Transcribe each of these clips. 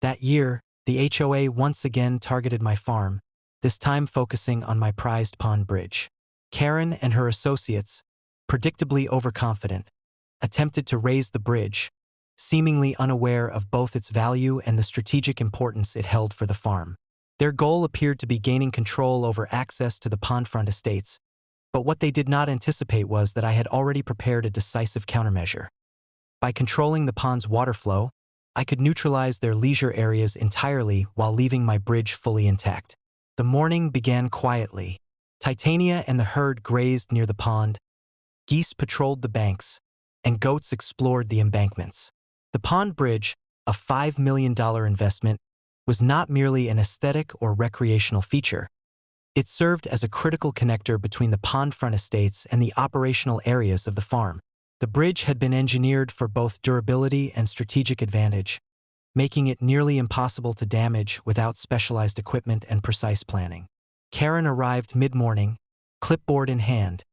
That year, the HOA once again targeted my farm, this time focusing on my prized pond bridge. Karen and her associates, predictably overconfident, attempted to raise the bridge, seemingly unaware of both its value and the strategic importance it held for the farm. Their goal appeared to be gaining control over access to the Pondfront estates, but what they did not anticipate was that I had already prepared a decisive countermeasure. By controlling the pond's water flow, I could neutralize their leisure areas entirely while leaving my bridge fully intact. The morning began quietly. Titania and the herd grazed near the pond, geese patrolled the banks, and goats explored the embankments. The pond bridge, a $5 million investment, was not merely an aesthetic or recreational feature. It served as a critical connector between the Pondfront estates and the operational areas of the farm. The bridge had been engineered for both durability and strategic advantage, making it nearly impossible to damage without specialized equipment and precise planning. Karen arrived mid-morning, clipboard in hand,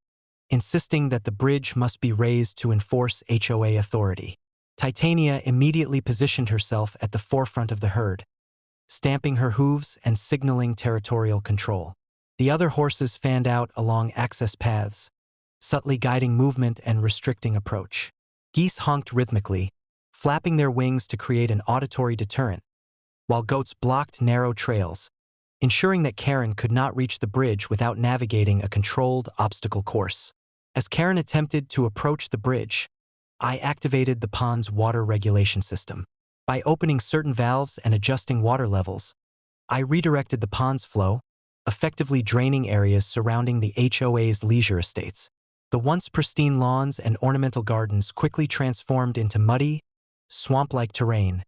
insisting that the bridge must be raised to enforce HOA authority. Titania immediately positioned herself at the forefront of the herd, stamping her hooves and signaling territorial control. The other horses fanned out along access paths, subtly guiding movement and restricting approach. Geese honked rhythmically, flapping their wings to create an auditory deterrent, while goats blocked narrow trails, ensuring that Karen could not reach the bridge without navigating a controlled obstacle course. As Karen attempted to approach the bridge, I activated the pond's water regulation system. By opening certain valves and adjusting water levels, I redirected the pond's flow, effectively draining areas surrounding the HOA's leisure estates. The once pristine lawns and ornamental gardens quickly transformed into muddy, swamp-like terrain,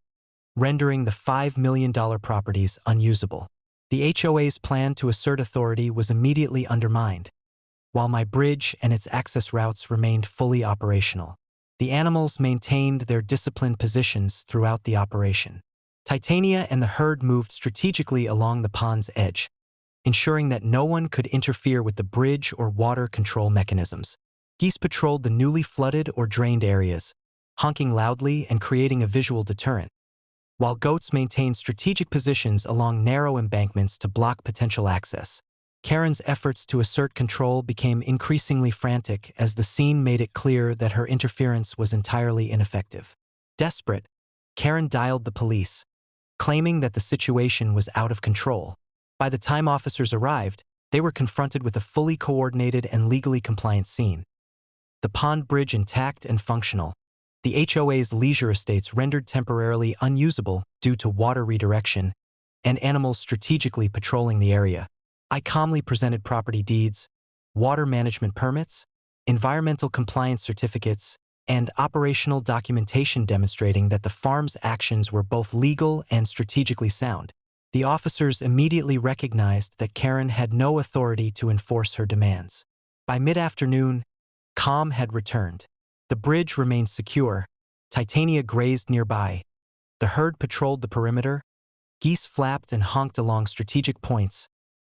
rendering the $5 million properties unusable. The HOA's plan to assert authority was immediately undermined, while my bridge and its access routes remained fully operational. The animals maintained their disciplined positions throughout the operation. Titania and the herd moved strategically along the pond's edge, ensuring that no one could interfere with the bridge or water control mechanisms. Geese patrolled the newly flooded or drained areas, honking loudly and creating a visual deterrent, while goats maintained strategic positions along narrow embankments to block potential access. Karen's efforts to assert control became increasingly frantic as the scene made it clear that her interference was entirely ineffective. Desperate, Karen dialed the police, claiming that the situation was out of control. By the time officers arrived, they were confronted with a fully coordinated and legally compliant scene. The pond bridge intact and functional, the HOA's leisure estates rendered temporarily unusable due to water redirection, and animals strategically patrolling the area. I calmly presented property deeds, water management permits, environmental compliance certificates, and operational documentation demonstrating that the farm's actions were both legal and strategically sound. The officers immediately recognized that Karen had no authority to enforce her demands. By mid-afternoon, calm had returned. The bridge remained secure, Titania grazed nearby, the herd patrolled the perimeter, geese flapped and honked along strategic points,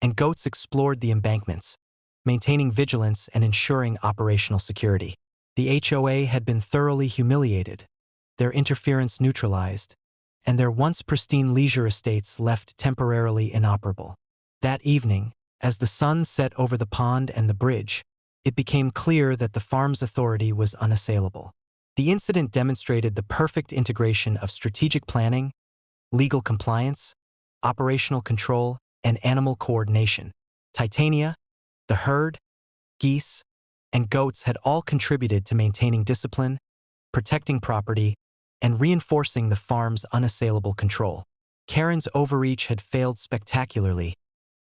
and goats explored the embankments, maintaining vigilance and ensuring operational security. The HOA had been thoroughly humiliated, their interference neutralized, and their once pristine leisure estates left temporarily inoperable. That evening, as the sun set over the pond and the bridge, it became clear that the farm's authority was unassailable. The incident demonstrated the perfect integration of strategic planning, legal compliance, operational control, and animal coordination. Titania, the herd, geese, and goats had all contributed to maintaining discipline, protecting property, and reinforcing the farm's unassailable control. Karen's overreach had failed spectacularly,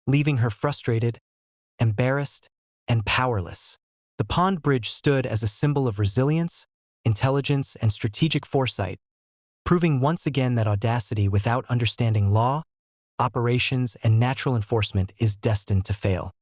leaving her frustrated, embarrassed, and powerless. The pond bridge stood as a symbol of resilience, intelligence, and strategic foresight, proving once again that audacity without understanding law, operations, and natural enforcement is destined to fail.